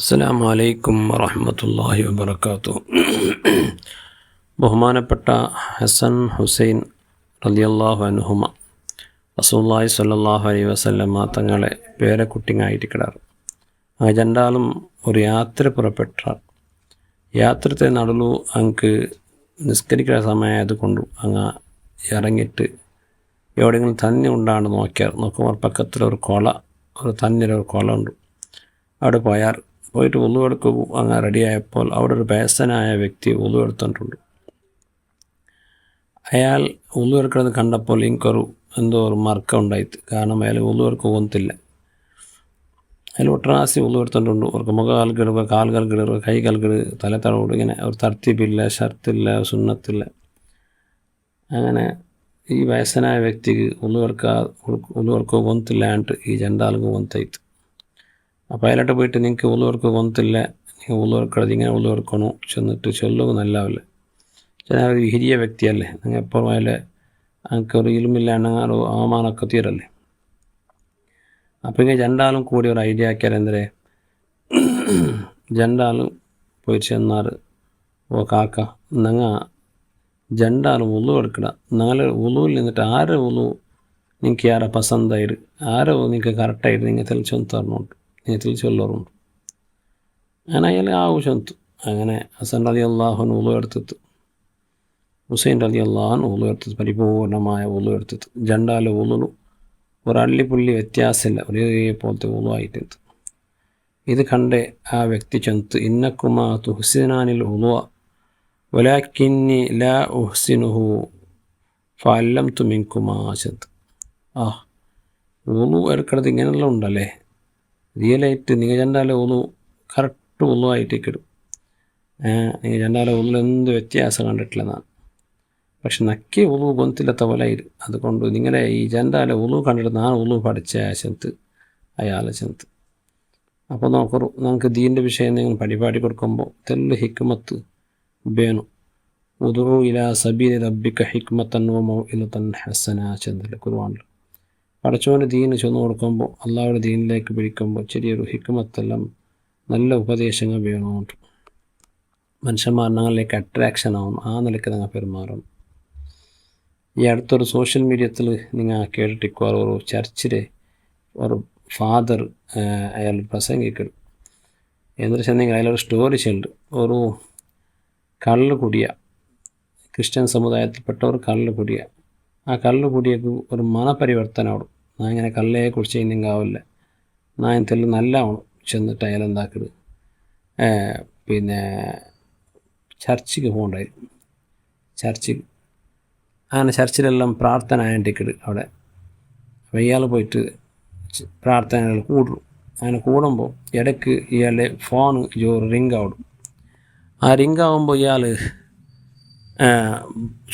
അസ്സലാമു അലൈക്കും വറഹ്മത്തുള്ളാഹി വബറകാതുഹു. ബഹുമാനപ്പെട്ട ഹസൻ ഹുസൈൻ റളിയല്ലാഹു അൻഹുമ റസൂലുള്ളാഹി സ്വല്ലല്ലാഹു അലൈഹി വസല്ലമ തങ്ങളെ പേരക്കുട്ടിങ്ങായിട്ട് ആ രണ്ടാളും ഒരു യാത്ര പുറപ്പെട്ടാൽ യാത്രത്തെ നടന്നു അങ്ങ് നിസ്കരിക്കുന്ന സമയമായത് കൊണ്ടു അങ്ങ് ഇറങ്ങിയിട്ട് എവിടെയെങ്കിലും തന്നി ഉണ്ടാണ്ട് നോക്കുമ്പോൾ പക്കത്തിലൊരു തന്നിലൊരു കുള ഉണ്ട്. അവിടെ പോയിട്ട് ഉളു എടുക്കും. അങ്ങ് റെഡിയായപ്പോൾ അവിടെ ഒരു വയസ്സനായ വ്യക്തി ഉളു എടുത്തിട്ടുണ്ട്. അയാൾ ഉളു എടുക്കുന്നത് കണ്ടപ്പോൾ എനിക്കൊരു എന്തോ ഒരു മർക്കം ഉണ്ടായിട്ട്, കാരണം അയാൾ ഉളു എടുക്കുക പോകുന്നില്ല. അതിൽ ഒട്ടറാസി ഉളു എടുത്തിട്ടുണ്ട്. അവർക്ക് മുഖകാൽ കിടുക, കാലുകൾ കിടുക, കൈകൾ കിടുക, തലത്തടോട് ഇങ്ങനെ ഒരു തർത്തീബില്ല, ഷർത്തില്ല, സുന്നത്തില്ല. അങ്ങനെ ഈ വയസ്സനായ വ്യക്തിക്ക് ഉളു എടുക്കുക പോകുന്നില്ലാണ്ട് ഈ രണ്ടാൾക്ക് പോകുന്നതായിട്ട്. അപ്പോൾ അയാളോട്ട് പോയിട്ട് നിങ്ങൾക്ക് ഉളു എടുക്കുക പോകുന്നില്ല, നിങ്ങൾ ഉളു എടുക്കരുത്, ഇങ്ങനെ ഉളു എടുക്കണോ ചെന്നിട്ട് ചൊല്ലുക നല്ലാവില്ല. ചില ഒരു ഹിരിയ വ്യക്തിയല്ലേ, നിങ്ങൾ എപ്പോഴും അയാളെ എനിക്കൊരു ഇലുമില്ലാണ്ട് ഒരു അവമാനമൊക്കെ തീരല്ലേ. അപ്പോൾ ഇങ്ങനെ രണ്ടാളും കൂടി ഒരു ഐഡിയ ആക്കിയാൽ എന്തേ, രണ്ടാളും പോയി ചെന്നാൽ ഓ കാക്ക നിങ്ങൾ രണ്ടാളും ഉളു എടുക്കട, നിങ്ങൾ ഉളുവിൽ നിന്നിട്ട് ആരെ ഉളു നിങ്ങൾക്ക് ആരെ പസന്തായിട്ട് ആരെ നിങ്ങൾക്ക് കറക്റ്റായിട്ട് നിങ്ങൾ തെളിച്ചൊന്ന് തരണുണ്ട്, നിങ്ങൾ തെളിച്ചൊല്ലുണ്ട്. അങ്ങനെ അയാൾ ആവശ്യത്തു. അങ്ങനെ ഹസൻ റളിയല്ലാഹു അൻഹു ഉളു എടുത്തിട്ട് ഹുസൈൻ റളിയല്ലാഹു അൻഹു ഉളു എടുത്തിട്ട് പരിപൂർണമായ ഉളു എടുത്തിട്ട് രണ്ടാല് ഉളു ഒരു അള്ളിപ്പുള്ളി വ്യത്യാസമില്ല, ഒരേപോലത്തെ ഉളു ആയിട്ടുണ്ട്. ഇത് കണ്ട് ആ വ്യക്തി ചെന്ന് ഇന്നക്കുമാ തുഹ്സിനാനിൽ ഉളുവ വലാക്കിന്നി ലാ ഉഹ്സിനുഹു ഫഅല്ലംതു മിൻകുമാ ചെന്ന്. ഉളു എടുക്കുന്നത് ഇങ്ങനെയെല്ലാം ഉണ്ടല്ലേ, റിയലായിട്ട് നിങ്ങൾ രണ്ടാലെ ഉളു കറക്റ്റ് ഉളു ആയിട്ടേക്കിടും. നിങ്ങൾ രണ്ടാലെ ഉള്ളിൽ എന്ത് വ്യത്യാസം കണ്ടിട്ടില്ലെന്നാണ്. പക്ഷെ നക്കി ഉളു കൊന്തില്ലാത്ത പോലെ ആയിരുന്നു. അതുകൊണ്ട് നിങ്ങളെ ഈ രണ്ടാലെ ഉളു കണ്ടിട്ട് ഞാൻ ഉളു പഠിച്ച ചെന്ത് അയാളെ ചെന്ത്. അപ്പോൾ നോക്കറു നമുക്ക് ദീൻ്റെ വിഷയം നിങ്ങൾ പരിപാടി കൊടുക്കുമ്പോൾ തെല്ല് ഹിക്മത്ത് വേണം. ഉദഉ ഇലാ സബീലി റബ്ബിക ഹിക്മത്തൻ വ മൗഇലതൻ ഹസന ചെന്നില്ല ഖുർആനിൽ. പടച്ചോൻ്റെ ദീന് ചെന്ന് കൊടുക്കുമ്പോൾ, അള്ളാഹുടെ ദീനിലേക്ക് പിടിക്കുമ്പോൾ ചെറിയൊരു ഹിക്മത്തെല്ലാം നല്ല ഉപദേശങ്ങൾ വേണമെന്നുണ്ട്. മനുഷ്യന്മാർ ഞങ്ങളിലേക്ക് അട്രാക്ഷൻ ആവും, ആ നിലയ്ക്ക് നിങ്ങൾ പെരുമാറണം. ഈ അടുത്തൊരു സോഷ്യൽ മീഡിയത്തിൽ നിങ്ങൾ കേട്ടിട്ടിക്കോ, ഒരു ചർച്ചിലെ ഒരു ഫാദർ അയാൾ പ്രസംഗിക്കും. എന്നിട്ട് ചെന്നെങ്കിൽ അതിലൊരു സ്റ്റോറി ചെല്ലുണ്ട്. ഒരു കള്ള് കുടിയ ക്രിസ്ത്യൻ സമുദായത്തിൽപ്പെട്ട ഒരു കള്ള് കുടിയ, ആ കള്ള് കുടിയക്ക് ഒരു മനപരിവർത്തനമാവും. ഞാൻ ഇങ്ങനെ കള്ളയെ കുറിച്ച് കഴിഞ്ഞെങ്കിൽ ആവില്ല, ഞാൻ എന്തെല്ലാം നല്ല ആവണം ചെന്നിട്ട് അയാൾ എന്താക്കത് പിന്നെ ചർച്ചിക്ക് പോകണ്ടായിരുന്നു. ചർച്ചിക്ക് അങ്ങനെ ചർച്ചിലെല്ലാം പ്രാർത്ഥന ആയതിൻ്റെ അവിടെ. അപ്പോൾ ഇയാൾ പോയിട്ട് പ്രാർത്ഥനകൾ കൂടും. അങ്ങനെ കൂടുമ്പോൾ ഇടയ്ക്ക് ഇയാളുടെ ഫോൺ റിങ് ആവും. ആ റിങ് ആകുമ്പോൾ ഇയാൾ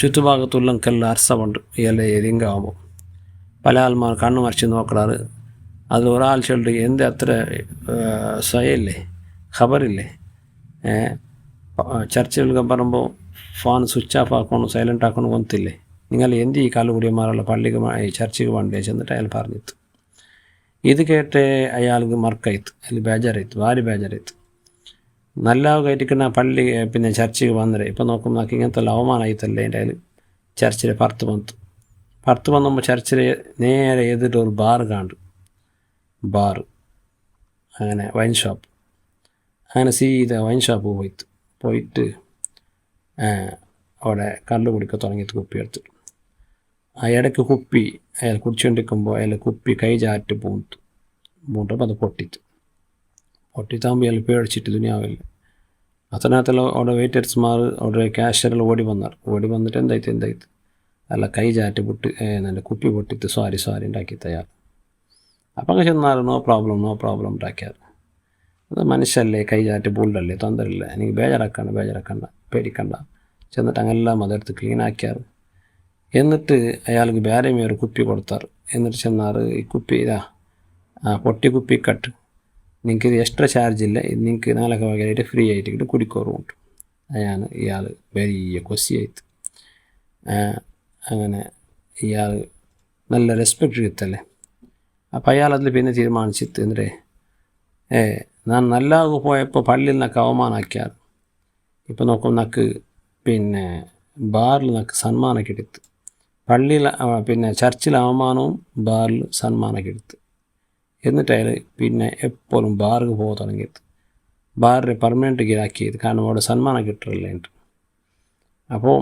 ചുറ്റുഭാഗത്തുള്ളക്കെല്ലാം അർസമുണ്ട്. ഇയാളുടെ റിങ് ആകുമ്പോൾ പല ആൾമാർ കണ്ണു മറിച്ച് നോക്കാറ്. അതിൽ ഒരാൾ ചൊല്ലി എന്ത് അത്ര സ്വയമില്ലേ, ഖബറില്ലേ, ചർച്ചകളൊക്കെ പറയുമ്പോൾ ഫോൺ സ്വിച്ച് ഓഫ് ആക്കണം, സൈലൻ്റ് ആക്കണം കൊന്നില്ലേ, നിങ്ങൾ എന്ത് ഈ കാലുകൂടിയന്മാരുള്ള പള്ളിക്ക് ചർച്ചയ്ക്ക് വേണ്ടേ ചെന്നിട്ട് അയാൾ പറഞ്ഞിട്ട്. ഇത് കേട്ട് അയാൾക്ക് മർക്കായിത്ത്, അതിൽ ബേജാറായിത്ത്, ഭാരി ബേജാറായിത്ത്. നല്ല കയറ്റിക്കുന്ന പള്ളി പിന്നെ ചർച്ചയ്ക്ക് വന്നിട്ട് ഇപ്പം നോക്കുമ്പോൾ നമുക്ക് ഇങ്ങനത്തെ അവമാനമായിത്തല്ലേ. എൻ്റെ അതിൽ ചർച്ചിലെ പുറത്ത് വന്നുമ്പോൾ ചർച്ചിൽ നേരെ എതിട്ട് ഒരു ബാർ കാണും, ബാർ അങ്ങനെ വൈൻ ഷോപ്പ്. അങ്ങനെ സീത വൈൻ ഷോപ്പ് പോയിട്ട് അവിടെ കള്ള് കുടിക്കാൻ തുടങ്ങിയിട്ട് കുപ്പി എടുത്തിട്ട് ആ ഇടയ്ക്ക് കുപ്പി അയാൾ കുടിച്ചുകൊണ്ടിരിക്കുമ്പോൾ അയാൾ കുപ്പി കൈ ചാറ്റ് പൂണ്ടപ്പോൾ അത് പൊട്ടിത്താകുമ്പോൾ അയാൾ പേടിച്ചിട്ട് ദുനിയാവില്ല. അതിനകത്തുള്ള അവിടെ വെയിറ്റേഴ്സ്മാർ അവിടെ ക്യാഷ്യറിൽ ഓടി വന്നിട്ട് എന്തായിട്ട് അല്ല കൈ ചാറ്റ് നല്ല കുപ്പി പൊട്ടിത്ത് സോറി ഉണ്ടാക്കി തയ്യാർ. അപ്പം അങ്ങനെ ചെന്നാൽ നോ പ്രോബ്ലം ഉണ്ടാക്കിയാറ്. അത് മനുഷ്യല്ലേ, കൈ ചാറ്റ് പൂണ്ടല്ലേ, തൊന്തരല്ലേ, എനിക്ക് ബേജാറാക്കണ്ട, പേടിക്കണ്ട ചെന്നിട്ട് അങ്ങനെല്ലാം അതെടുത്ത് ക്ലീൻ ആക്കിയാറ്. എന്നിട്ട് അയാൾക്ക് വേറെ ഒരു കുപ്പി കൊടുത്താറ്. എന്നിട്ട് ചെന്നാറ് ഈ കുപ്പി പൊട്ടി കുപ്പി കട്ട്, നിങ്ങൾക്ക് ഇത് എക്സ്ട്രാ ചാർജ് ഇല്ല, ഇത് നിങ്ങൾക്ക് നാളൊക്കെ വകയായിട്ട് ഫ്രീ ആയിട്ട് കുടിക്കോറുമുണ്ട്. അതാണ് ഇയാൾ വലിയ കൊസിയായിട്ട്. അങ്ങനെ ഇയാൾ നല്ല റെസ്പെക്റ്റ് കിട്ടല്ലേ. അപ്പോൾ അയാൾ അതിൽ പിന്നെ തീരുമാനിച്ചിട്ട് എന്നിട്ട് ഞാൻ നല്ലതാകു പോയപ്പോൾ പള്ളിയിൽ നിന്നൊക്കെ അവമാനാക്കിയാറ്. ഇപ്പോൾ നോക്കും നക്ക് പിന്നെ ബാറിൽ നിന്നൊക്കെ സന്മാനമൊക്കെ എടുത്ത്, പള്ളിയിൽ പിന്നെ ചർച്ചിൽ അവമാനവും ബാറിൽ സന്മാനമൊക്കെ എടുത്ത്. എന്നിട്ടയാൾ പിന്നെ എപ്പോഴും ബാറിൽ പോകാൻ തുടങ്ങിയത്, ബാറിൽ പെർമനൻറ്റ് ആക്കിയത്. കാരണം അവിടെ സന്മാനം കിട്ടില്ല. അപ്പോൾ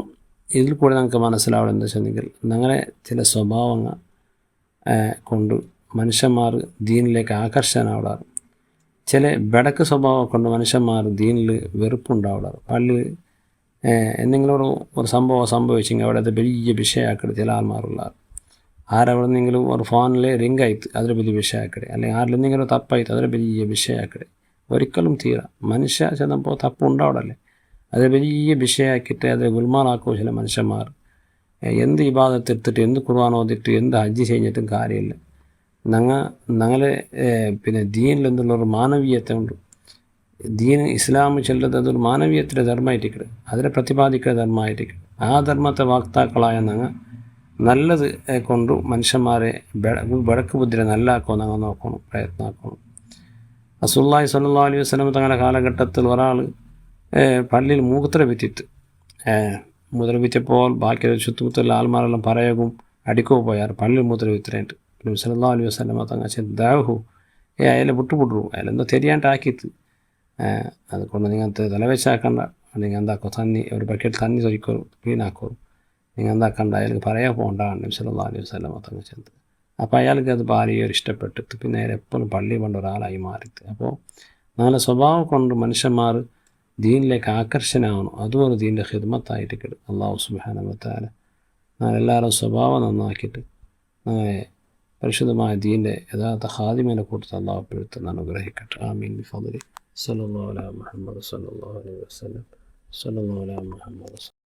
ഇതിൽ കൂടെ നമുക്ക് മനസ്സിലാവുക എന്താ വെച്ചിട്ടുണ്ടെങ്കിൽ, ഞങ്ങളെ ചില സ്വഭാവങ്ങൾ കൊണ്ട് മനുഷ്യന്മാർ ദീനിലേക്ക് ആകർഷകനാവിടാറ്. ചില ബടക്ക് സ്വഭാവം കൊണ്ട് മനുഷ്യന്മാർ ദീനിൽ വെറുപ്പുണ്ടാവിടാറ്. പള്ളിയിൽ എന്തെങ്കിലും ഒരു സംഭവം സംഭവിച്ചെങ്കിൽ അവിടെ അത് വലിയ വിഷയമാക്കട് ചില ആൾമാരുള്ളാറ്. ആരവിടെ നിന്നെങ്കിലും ഒരു ഫോണിൽ റിംഗ് ആയിട്ട് അതിൽ വലിയ വിഷയമാക്കടെ, അല്ലെങ്കിൽ ആരിലെന്തെങ്കിലും തപ്പായിട്ട് അതിൽ വലിയ വിഷയമാക്കടെ. ഒരിക്കലും തീരാം. മനുഷ്യ ചെന്നപ്പോൾ തപ്പുണ്ടാവിടല്ലേ, അത് വലിയ വിഷയമാക്കിയിട്ട് അത് ഗുൽമാറാക്കും ചില മനുഷ്യന്മാർ. എന്ത് ഇബാദത്തെടുത്തിട്ട്, എന്ത് ഖുർആൻ ഓതിട്ട്, എന്ത് ഹജ്ജ് കഴിഞ്ഞിട്ടും കാര്യമില്ല. ഞങ്ങളെ പിന്നെ ദീനിൽ എന്തുള്ളൊരു മാനവീയത ഉണ്ട്. ദീൻ ഇസ്ലാം ചെല്ലുന്നത് അതൊരു മാനവീയത്തിൻ്റെ ധർമ്മമായിട്ടിരിക്കട്ടെ, അതിനെ പ്രതിപാദിക്കുന്ന ധർമ്മമായിട്ടിരിക്കട്ടെ. ആ ധർമ്മത്തെ വാക്താക്കളായ ഞങ്ങൾ നല്ലത് കൊണ്ട് മനുഷ്യന്മാരെ വടക്ക് ബുദ്ധിരെ നല്ലാക്കുമോ ഞങ്ങൾ നോക്കണം, പ്രയത്നമാക്കണം. റസൂലുള്ളാഹി സ്വല്ലല്ലാഹു അലൈഹി വസല്ലം തങ്ങളുടെ കാലഘട്ടത്തിൽ ഒരാൾ പള്ളിയിൽ മൂത്ര വിറ്റിട്ട്, മൂത്ര വിറ്റപ്പോൾ ബാക്കി ചുറ്റുമുത്തുള്ള ആൾമാരെല്ലാം പറയകും അടിക്കോ പോയാർ പള്ളിയിൽ മൂത്ര വിത്തിരായിട്ട്. നബി സല്ലല്ലാഹു അലൈഹി വസല്ലം തങ്ങൾ ചെന്താഹു അയാളെ വിട്ടുപുട്ടു, അയാളെന്തോ തെരിയാണ്ടാക്കിയിട്ട്. അതുകൊണ്ട് നിങ്ങൾക്ക് തലവെച്ചാക്കണ്ട, നിങ്ങൾ എന്താക്കോ തന്നി ഒരു ബക്കറ്റ് തന്നി തൊരിക്കോ ക്ലീനാക്കോ, നിങ്ങൾ എന്താക്കണ്ട, അയാൾക്ക് പറയാൻ പോകണ്ടാണ് നബി സല്ലല്ലാഹു അലൈഹി വസല്ലം തങ്ങൾ ചെന്നത്. അപ്പോൾ അയാൾക്ക് അത് ഭാര്യയോട് ഇഷ്ടപ്പെട്ടിട്ട് പിന്നെ അയാൾ എപ്പോഴും പള്ളി കൊണ്ട് ഒരാളായി മാറിയിട്ട്. അപ്പോൾ നല്ല സ്വഭാവം കൊണ്ട് മനുഷ്യന്മാർ ദീനിലേക്ക് ആകർഷനാവണം. അതും ഒരു ദീൻ്റെ ഖിദ്മത്തായിട്ട് കിട്ടും. അല്ലാഹു സുബ്ഹാനഹു വ തആല എല്ലാവരും സ്വഭാവം നന്നാക്കിയിട്ട് പരിശുദ്ധമായ ദീൻ്റെ യഥാർത്ഥ ഖാദിമിനെ കൂട്ടത്തിൽ അല്ലാഹു പെടുത്തുന്ന അനുഗ്രഹിക്കട്ടെ. ആമീൻ ബിഫദ്ലി. സല്ലല്ലാഹു അലാ മുഹമ്മദ് സല്ലല്ലാഹു അലൈഹി വസല്ലം. സല്ലല്ലാഹു അലാ മുഹമ്മദ്.